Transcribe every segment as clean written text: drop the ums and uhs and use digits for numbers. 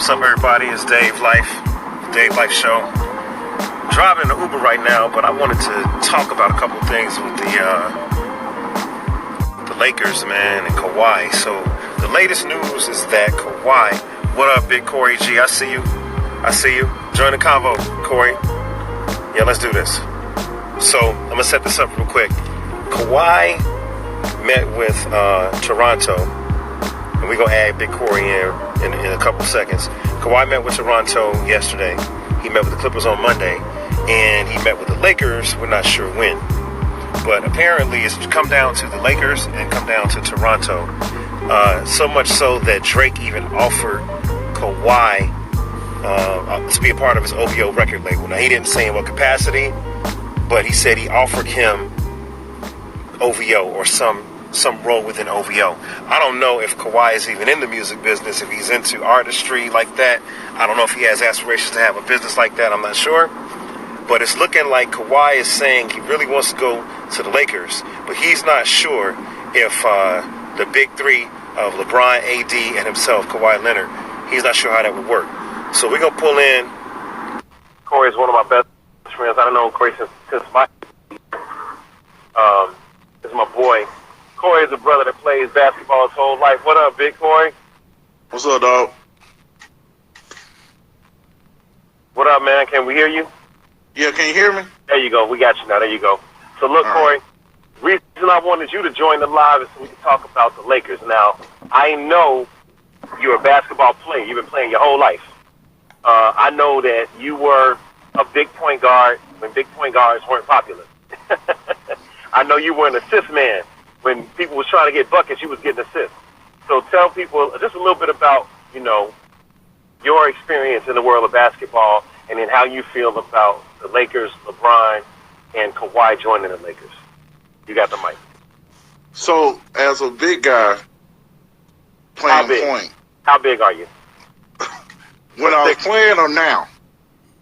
What's up, everybody? It's Dave Life Show. Driving in the Uber right now, but I wanted to talk about a couple things with the Lakers, man, and Kawhi. So the latest news is that Kawhi, what up, BigCoreyG? I see you. Join the convo, Corey. Yeah, let's do this. So I'm gonna set this up real quick. Kawhi met with Toronto, and we're gonna add Big Corey in a couple seconds. Kawhi met with Toronto yesterday. He met with the Clippers on Monday, and he met with the Lakers. We're not sure when, but apparently it's come down to the Lakers and come down to Toronto. So much so that Drake even offered Kawhi to be a part of his OVO record label. Now, he didn't say in what capacity, but he said he offered him OVO or some role within OVO. I don't know if Kawhi is even in the music business, if he's into artistry like that. I don't know if he has aspirations to have a business like that. I'm not sure. But it's looking like Kawhi is saying he really wants to go to the Lakers, but he's not sure if the big three of LeBron, AD, and himself, Kawhi Leonard, he's not sure how that would work. So we're going to pull in. Corey is one of my best friends. I don't know Corey since my is my boy. Corey is a brother that plays basketball his whole life. What up, Big Corey? What's up, dog? What up, man? Can we hear you? Yeah, can you hear me? There you go. We got you now. There you go. So look, all Corey, right. Reason I wanted you to join the live is so we can talk about the Lakers. Now, I know you're a basketball player. You've been playing your whole life. I know that you were a big point guard when big point guards weren't popular. I know you were an assist man. When people was trying to get buckets, you was getting assists. So tell people just a little bit about, your experience in the world of basketball and then how you feel about the Lakers, LeBron, and Kawhi joining the Lakers. You got the mic. So, as a big guy playing point. How big are you? When I was playing or now?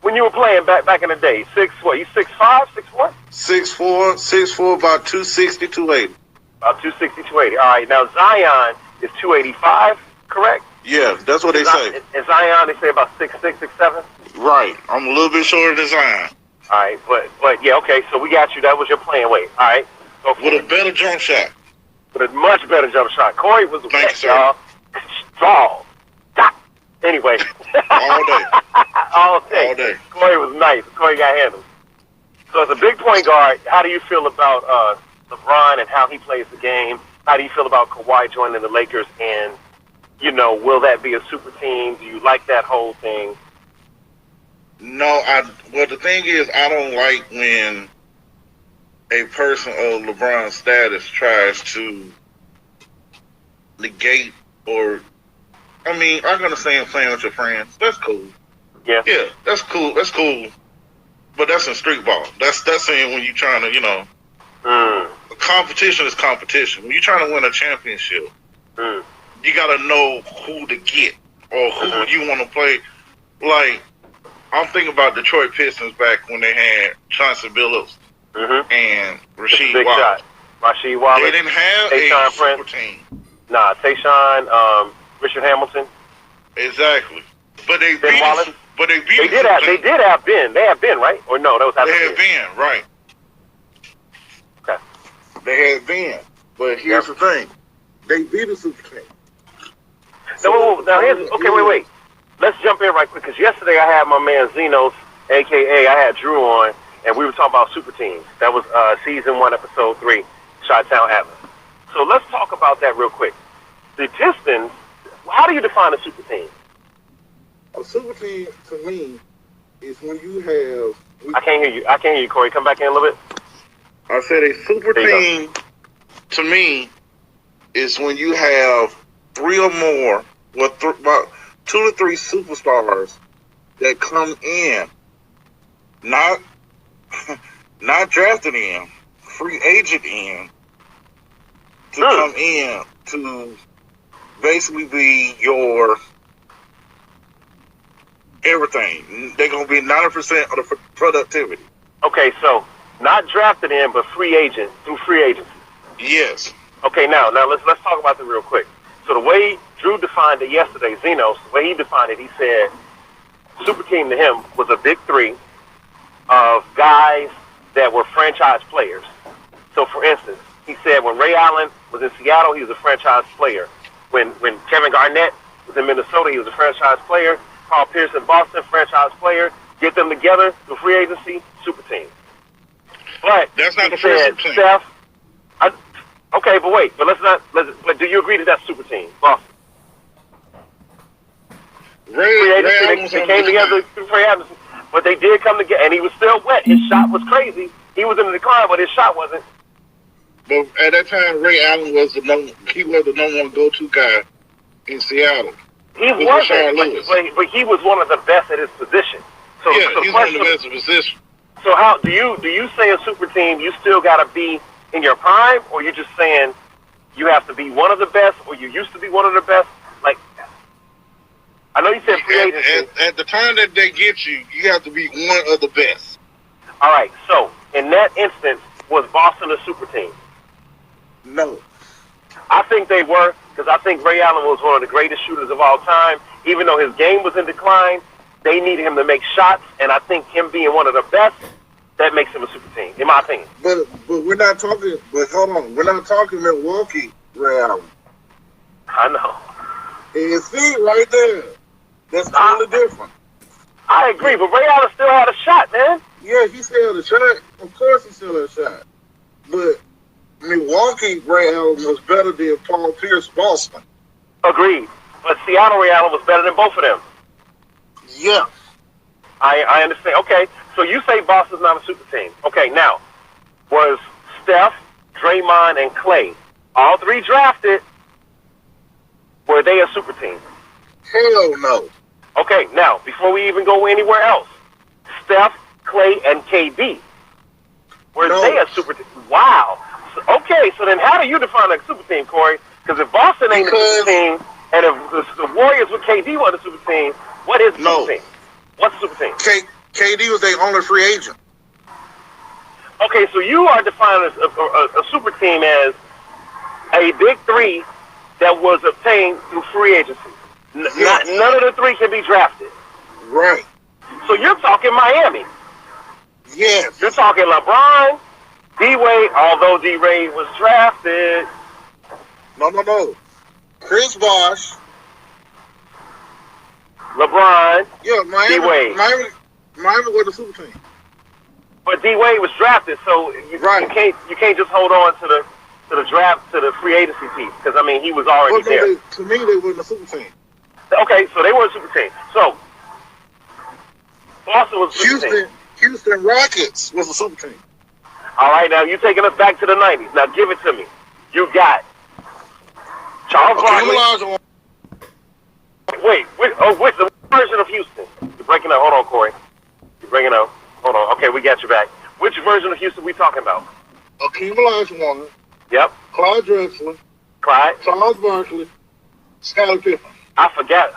When you were playing back in the day. You 6'5", 6'4"? 6'4", about 260, 280. About 260, 280. All right, now Zion is 285, correct? Yeah, that's what they say. In Zion, they say about 6'6", 6'7"? Right. I'm a little bit shorter than Zion. All right, but yeah, okay, so we got you. That was your playing weight. All right. With a better jump shot. With a much better jump shot. Corey was wet, y'all. Strong. Anyway. All day. All day. Corey was nice. Corey got handled. So as a big point guard, how do you feel about LeBron and how he plays the game? How do you feel about Kawhi joining the Lakers? And, will that be a super team? Do you like that whole thing? No, well, the thing is, I don't like when a person of LeBron's status tries to negate or, I can understand playing with your friends. That's cool. Yeah. Yeah, that's cool. That's cool. But that's in street ball. That's saying when you're trying to, competition is competition. When you're trying to win a championship, you got to know who to get or who you want to play. Like, I'm thinking about Detroit Pistons back when they had Chauncey Billups and Rasheed Wallace. Rasheed Wallace. They didn't have a super team. Nah, Tayshaun, Richard Hamilton. Exactly. But they Ben beat Wallace. But they beat They did have Ben. They had Ben, right? Or no, that was after They had Ben, right. Okay. They had Ben. But here's the thing. They beat a super team. Wait. Let's jump in right quick, because yesterday I had my man Zenos, a.k.a. I had Drew on, and we were talking about Superteams. That was Season 1, Episode 3, Chi-Town Atlas. So let's talk about that real quick. The Pistons, how do you define a super team? A super team, to me, is when you have... I can't hear you, Corey. Come back in a little bit. I said a super team, to me, is when you have three or more, about 2 to 3 superstars that come in, not drafted in, free agent in, to come in to basically be your everything. They're going to be 90% of the productivity. Okay, so not drafted in, but free agent, through free agency. Yes. Okay, now let's talk about that real quick. So the way Drew defined it yesterday. Zenos, the way he defined it, he said super team to him was a big three of guys that were franchise players. So, for instance, he said when Ray Allen was in Seattle, he was a franchise player. When Kevin Garnett was in Minnesota, he was a franchise player. Paul Pierce in Boston, franchise player. Get them together, the free agency, super team. But that's not he the first said, team. Steph, okay, but wait, but but do you agree that that's super team, Boston? Free agency, they came together through free agency, but they did come together, and he was still wet. His shot was crazy. He was in the decline, but his shot wasn't. But at that time, Ray Allen was the number one go-to guy in Seattle. He wasn't, but he was one of the best at his position. So, yeah, he's one of the best at his position. So how do you say a super team, you still got to be in your prime, or you're just saying you have to be one of the best, or you used to be one of the best? Like, I know you said free agency. At the time that they get you, you have to be one of the best. All right, so in that instance, was Boston a super team? No. I think they were, because I think Ray Allen was one of the greatest shooters of all time. Even though his game was in decline, they needed him to make shots, and I think him being one of the best, that makes him a super team, in my opinion. But we're not talking, but hold on, we're not talking Milwaukee, Ray Allen. I know. And you see right there, that's totally different. I agree, but Ray Allen still had a shot, man. Yeah, he still had a shot. Of course he still had a shot. But Milwaukee Ray Allen was better than Paul Pierce Boston. Agreed. But Seattle Ray Allen was better than both of them. Yeah. I understand. Okay, so you say Boston's not a super team. Okay, now, was Steph, Draymond, and Clay, all three drafted, were they a super team? Hell no. Okay, now, before we even go anywhere else, Steph, Clay, and KD, were they a super team? Wow. Okay, so then how do you define a super team, Corey? Because if Boston ain't a super team, and if the Warriors with KD were a super team, what is a super team? What's a super team? KD was their only free agent. Okay, so you are defining a super team as a big three that was obtained through free agency. Yes. None of the three can be drafted. Right. So you're talking Miami. Yes. You're talking LeBron, D-Wade, although D-Wade was drafted. No. Chris Bosh. LeBron, Yeah, D-Wade. Miami was the super team. But D-Wade was drafted, so you can't just hold on to the draft, to the free agency piece, because I mean he was already there. To me, they weren't a super team. Okay, so they were a super team. So Boston was a super team. Houston Rockets was a super team. All right, now you're taking us back to the 90s. Now give it to me. You got Charles Barkley. Wait, which the version of Houston? You're breaking up. Hold on, Corey. You're breaking up. Hold on. Okay, we got you back. Which version of Houston we talking about? Hakeem Olajuwon. Yep. Clyde Drexler. Clyde. Charles Barkley. Scottie Pippen. I forgot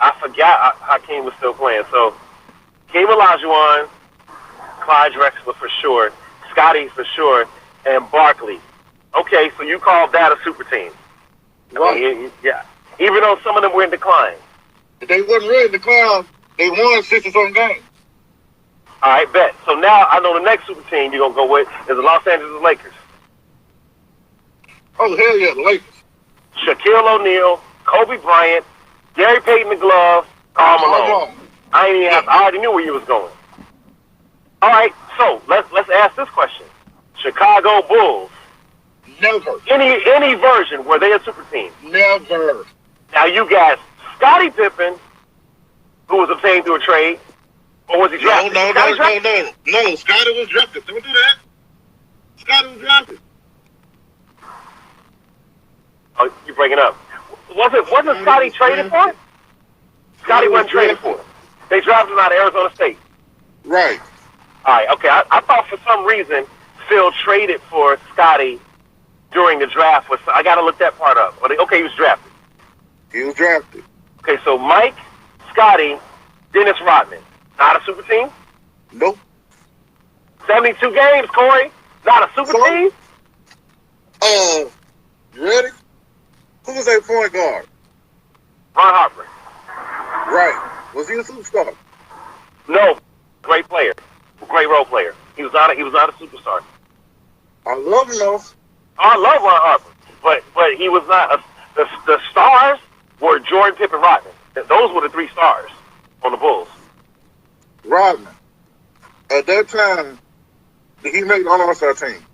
Hakeem was still playing. So Hakeem Olajuwon, Clyde Drexler for sure, Scottie for sure, and Barkley. Okay, so you called that a super team. Right. I mean, yeah. Even though some of them were in decline. They wasn't really in decline. They won 60-something games. All right, bet. So now I know the next super team you're going to go with is the Los Angeles Lakers. Oh, hell yeah, the Lakers. Shaquille O'Neal, Kobe Bryant, Gary Payton the Glove, Karl Malone. I already knew where you was going. All right, so let's ask this question. Chicago Bulls. Never. Any version, were they a super team? Never. Now you got Scottie Pippen, who was obtained through a trade, or was he drafted? No. Scottie was drafted. Don't do that. Scottie was drafted. Oh, you're breaking up. Wasn't Scottie traded for it? Scottie wasn't traded for it. They drafted him out of Arizona State. Right. All right, okay. I thought for some reason Phil traded for Scottie during the draft. I got to look that part up. Okay, he was drafted. He was drafted. Okay, so Mike, Scottie, Dennis Rodman. Not a super team? Nope. 72 games, Corey. Not a super team? You ready? Who was their point guard? not a superstar. I love him though. I love Ron Harper, but he was not. The stars were Jordan, Pippen, Rodman. Those were the three stars on the Bulls. Rodman. At that time, did he make the All-Star team?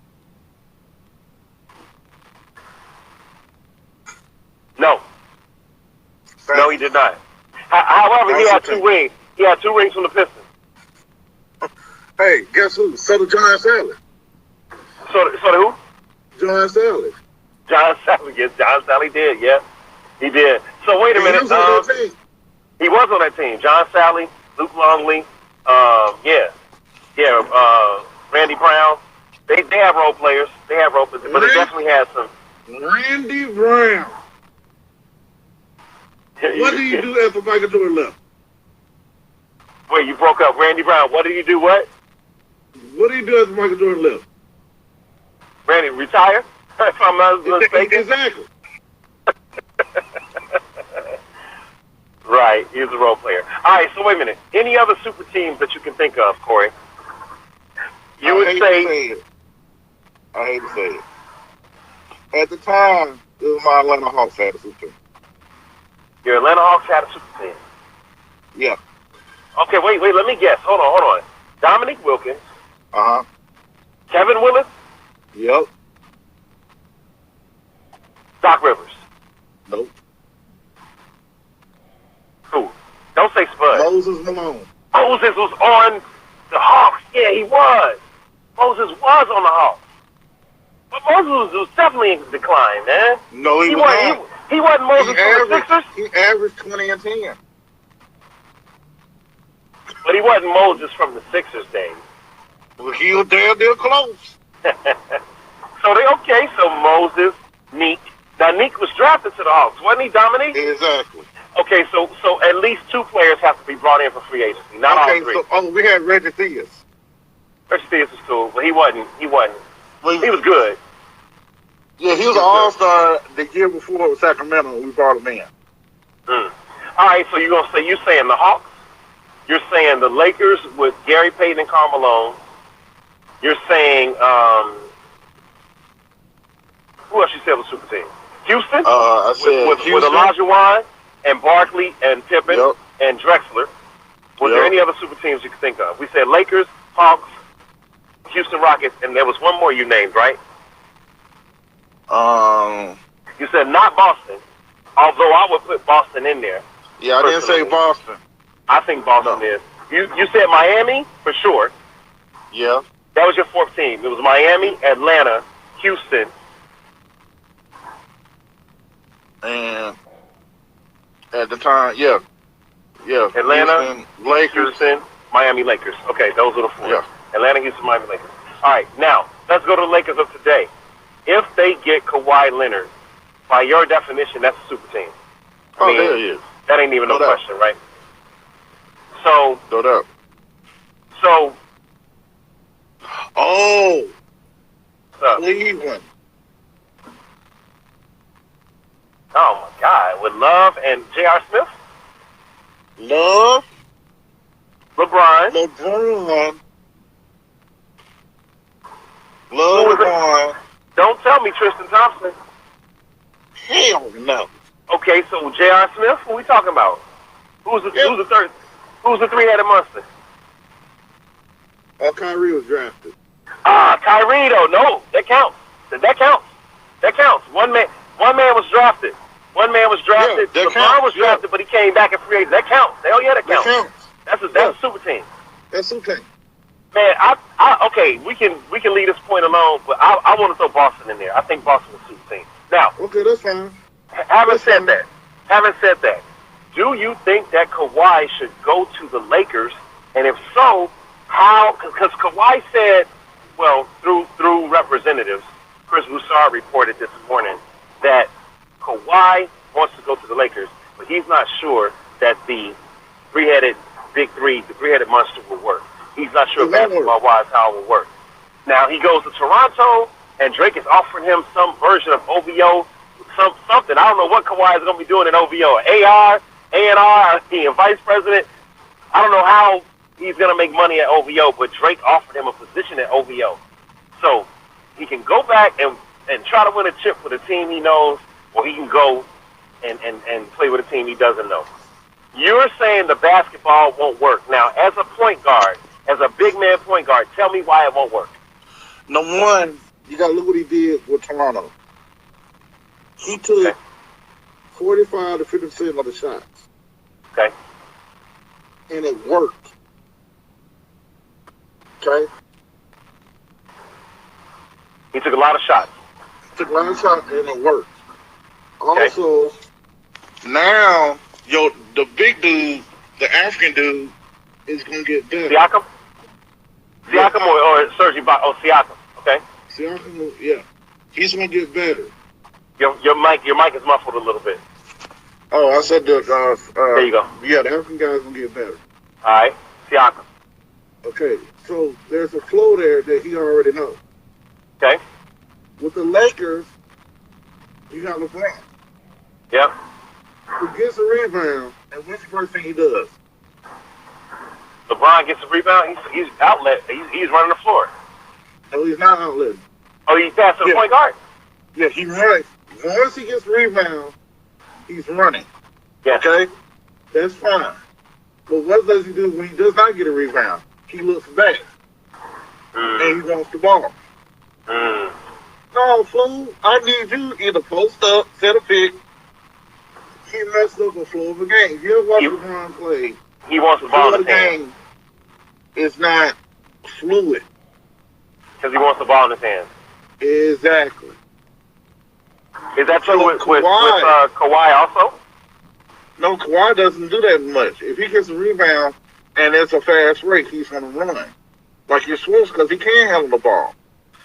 No. No, he did not. However, he had 2 rings. He had 2 rings from the Pistons. Hey, guess who? So did John Sally. So who? John Sally. John Sally. Yes, John Sally did. Yeah, he did. So wait a minute. He was on that team. He was on that team. John Sally, Luke Longley. Randy Brown. They have role players. They have role players, but they definitely had some. Randy Brown. What do you do after Michael Jordan left? Wait, you broke up. Randy Brown. What did you do? What? What do you do after Michael Jordan left? Randy, retire? If I'm not mistaken. Exactly. Right, he was a role player. All right, so wait a minute. Any other super teams that you can think of, Corey? You would say... I hate to say it. At the time, it was my Atlanta Hawks had a super team. Your Atlanta Hawks had a super team? Yeah. Okay, wait, let me guess. Hold on. Dominique Wilkins. Uh-huh. Kevin Willis. Yep. Doc Rivers. Nope. Who? Don't say Spud. Moses Malone. Moses was on the Hawks. Yeah, he was. Moses was on the Hawks. But Moses was definitely in decline, man. No, he wasn't. He wasn't Moses from the Sixers. He averaged 20 and 10. But he wasn't Moses from the Sixers days. Well, he was damn near close. So Moses, Neek. Now, Neek was drafted to the Hawks, wasn't he, Dominique? Exactly. Okay, so at least 2 players have to be brought in for free agency, not all 3. So we had Reggie Theus. Reggie Theus was cool, but he wasn't. Well, he was good. Yeah, he was an all-star the year before with Sacramento when we brought him in. All right, so you're saying the Hawks? You're saying the Lakers with Gary Payton and Karl Malone. You're saying, who else you said was super team? Houston? I said with Houston. With Olajuwon and Barkley and Pippen and Drexler. Was there any other super teams you could think of? We said Lakers, Hawks, Houston Rockets, and there was one more you named, right? You said not Boston, although I would put Boston in there. Yeah, I didn't say Boston. I think Boston is. You said Miami for sure. Yeah. That was your 4th team. It was Miami, Atlanta, Houston. And at the time, yeah. Atlanta, Houston, Lakers. Houston, Miami Lakers. Okay, those are the 4. Yeah. Atlanta, Houston, Miami Lakers. All right, now, let's go to the Lakers of today. If they get Kawhi Leonard, by your definition, that's a super team. I mean, there he is. That ain't even no question, right? So, no doubt. So, Cleveland. Oh my God, with Love and J.R. Smith? Love. LeBron. LeBron. Don't tell me Tristan Thompson. Hell no. Okay, so J.R. Smith, who we talking about? Who's the third? Who's the 3-headed monster? Kyrie was drafted. Kyrie though. No, that counts. That counts. One man was drafted. Yeah, LeBron was drafted, but he came back and free agent. That counts. Hell yeah, that counts. That's a super team. That's super team. Man, okay, we can leave this point alone, but I want to throw Boston in there. I think Boston is a super team. Now, okay, that's fine. Having said that, do you think that Kawhi should go to the Lakers? And if so, how? Because Kawhi said, well, through representatives, Chris Broussard reported this morning that Kawhi wants to go to the Lakers, but he's not sure that the three-headed monster will work. He's not sure basketball-wise how it will work. Now, he goes to Toronto, and Drake is offering him some version of OVO, something. I don't know what Kawhi is going to be doing in OVO. AR, A&R, being vice president. I don't know how he's going to make money at OVO, but Drake offered him a position at OVO. So he can go back and try to win a chip with a team he knows, or he can go and play with a team he doesn't know. You're saying the basketball won't work. Now, as a point guard, as a big man point guard, tell me why it won't work. Number one, you got to look what he did with Toronto. He took 45 to 50% of the shots. Okay. And it worked. Okay? He took a lot of shots. Took a lot of shots and it worked. Also, now, the big dude, the African dude, is going to get better. Siakam? Siakam or Serge Ibaka? Oh, Siakam. Okay. Siakam, yeah. He's going to get better. Your mic is muffled a little bit. Oh, I said that. There you go. Yeah, the African guy's going to get better. All right. Siakam. Okay. So there's a flow there that he already knows. Okay. With the Lakers, you got LeBron. Yep. Who gets a rebound, and what's the first thing he does? LeBron gets a rebound. He's outlet. He's running the floor. No, he's not outletting. Oh, he's passing to the point guard. Yeah, he runs. Once he gets a rebound, he's running. Yes. Okay? That's fine. But what does he do when he does not get a rebound? He looks back. And he wants the ball. No, fool. I need you either post up, set a pick. He messed up the flow of a game. If you ever watch LeBron play, he wants the ball in his hand. Game is not fluid. Because he wants the ball in his hand. Exactly. Is that true with Kawhi also? No, Kawhi doesn't do that much. If he gets a rebound and it's a fast break, he's going to run. Like you're supposed to, because he can handle the ball.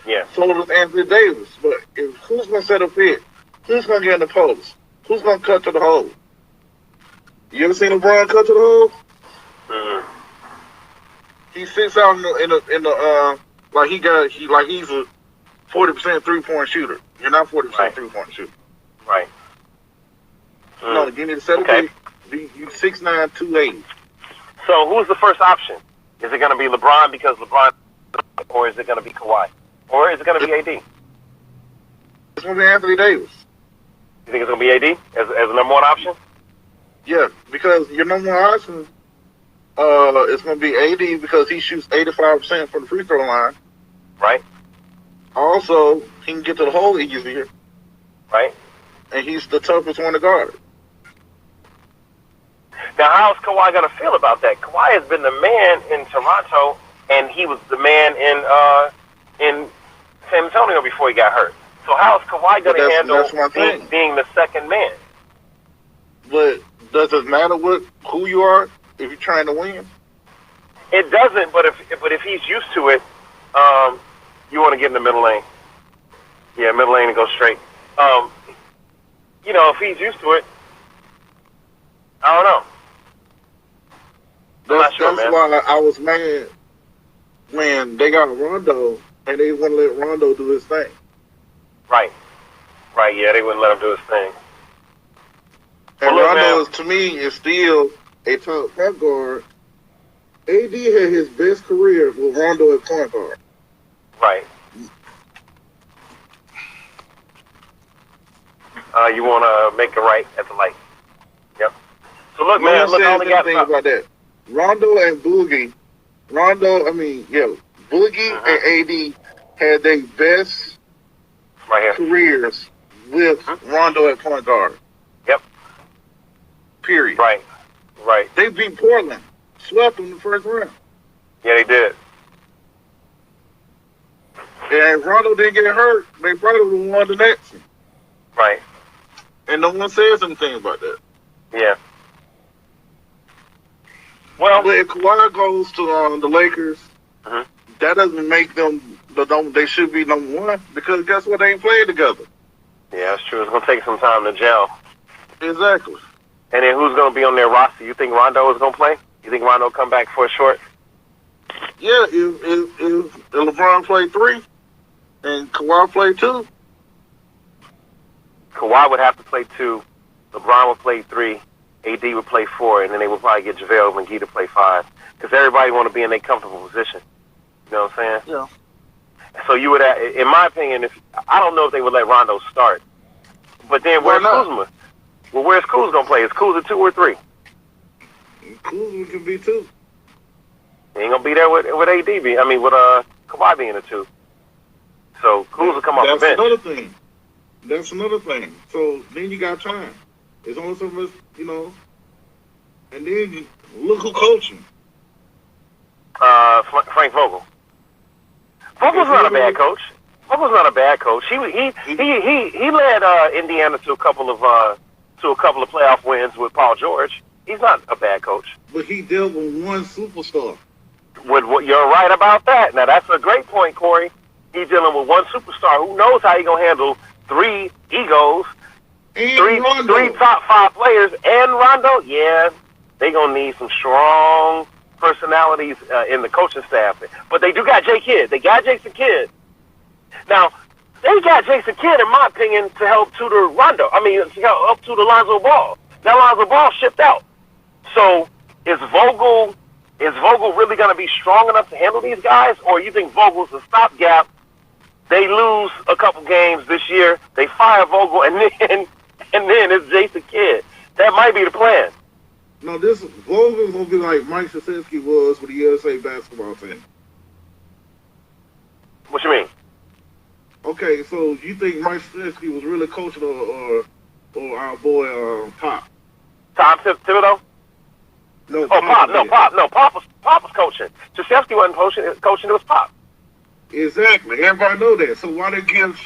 Yeah. So does Anthony Davis. But who's going to set a pick? Who's going to get in the post? Who's going to cut to the hole? You ever seen LeBron cut to the hole? He sits out in the like he's a 40% 3-point shooter. You're not 40% 3-point shooter. Right. No, you need to set a pick. You 6'9", 280. So who's the first option? Is it going to be LeBron because LeBron, or is it going to be Kawhi, or is it going to be AD? It's going to be Anthony Davis. You think it's going to be AD as a number one option? Yeah, because your number one option is going to be AD because he shoots 85% from the free throw line. Right. Also, he can get to the hole easier. Right. And he's the toughest one to guard. Now, how's Kawhi going to feel about that? Kawhi has been the man in Toronto, and he was the man in San Antonio before he got hurt. So how's Kawhi going to handle being the second man? But does it matter who you are if you're trying to win? It doesn't, but if he's used to it, you want to get in the middle lane. Yeah, middle lane and go straight. If he's used to it, I don't know. That's why I was mad when they got Rondo and they wouldn't let Rondo do his thing. Right, yeah, they wouldn't let him do his thing. And Rondo, to me, is still a top point guard. AD had his best career with Rondo at point guard. Right. You want to make it right at the light. Yep. So look, man, I only got about that. Rondo and Boogie, Boogie and AD had their best careers with Rondo at point guard. Yep. Period. Right. They beat Portland, swept them in the first round. Yeah, they did. And if Rondo didn't get hurt, they probably would have won the next one. Right. And no one says anything about that. Yeah. Well, but if Kawhi goes to the Lakers, that doesn't make them they should be number one because guess what? They ain't played together. Yeah, that's true. It's going to take some time to gel. Exactly. And then who's going to be on their roster? You think Rondo is going to play? You think Rondo come back for a short? Yeah, if LeBron play 3 and Kawhi play 2. Kawhi would have to play 2. LeBron would play 3. AD would play 4, and then they would probably get JaVale McGee to play 5, because everybody want to be in their comfortable position. You know what I'm saying? Yeah. So you would, in my opinion, I don't know if they would let Rondo start, but then where's Kuzma? Well, where's Kuz gonna play? Is Kuz a 2 or 3? Kuzma can be 2. He ain't gonna be there with AD. With Kawhi being a 2. So Kuz will come off the bench. That's another thing. So then you got time. It's only so much, and then look who coaching. Frank Vogel. Vogel's not a bad coach. Vogel's not a bad coach. He led Indiana to a couple of playoff wins with Paul George. He's not a bad coach. But he dealt with one superstar. You're right about that. Now that's a great point, Corey. He's dealing with one superstar. Who knows how he's gonna handle 3 egos, three top 5 players, and Rondo? Yeah, they gonna need some strong personalities in the coaching staff. But they do got Jay Kidd. They got Jason Kidd. Now, they got Jason Kidd, in my opinion, to help tutor Rondo. To help tutor Lonzo Ball. Now Lonzo Ball shipped out. So is Vogel really going to be strong enough to handle these guys, or you think Vogel's a stopgap? They lose a couple games this year, they fire Vogel, and then it's Jason Kidd. That might be the plan. No, this Vogel's gonna be like Mike Krzyzewski was with the USA basketball team. What you mean? Okay, so you think Mike Krzyzewski was really coaching or our boy Pop? Tom Thibodeau? No, Pop was coaching. Krzyzewski wasn't coaching, it was Pop. Exactly. Everybody know that. So why they give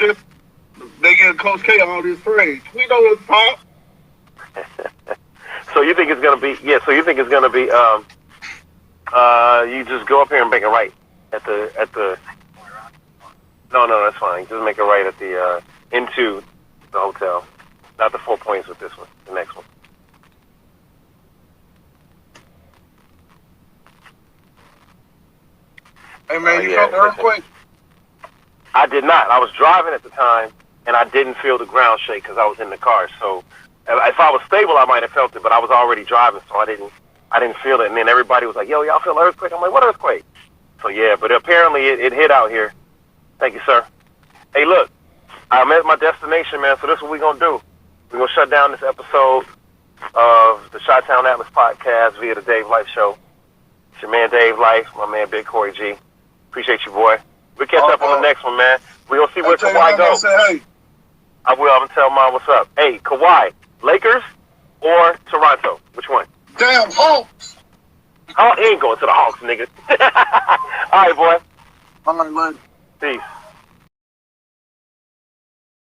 Coach K all this praise? We know it's Pop. So you think it's gonna be? Yeah. So you think it's gonna be? You just go up here and make it right at the. No, that's fine. Just make it right at the into the hotel, not the 4 points with this one. The next one. Hey man, you felt the earthquake? I did not. I was driving at the time, and I didn't feel the ground shake because I was in the car. So if I was stable, I might have felt it, but I was already driving, so I didn't feel it. And then everybody was like, "Yo, y'all feel the earthquake?" I'm like, "What earthquake?" So yeah, but apparently it hit out here. Thank you, sir. Hey, look, I'm at my destination, man. So this is what we're gonna do. We're gonna shut down this episode of the Chi-Town Atlas podcast via the Dave Life Show. It's your man Dave Life, my man Big Corey G. Appreciate you, boy. We'll catch up on the next one, man. We're going to see where Kawhi goes. Hey. I will. I'm going to tell Mom what's up. Hey, Kawhi, Lakers or Toronto? Which one? Damn Hawks. He ain't going to the Hawks, nigga. All right, boy. All right, man. Peace.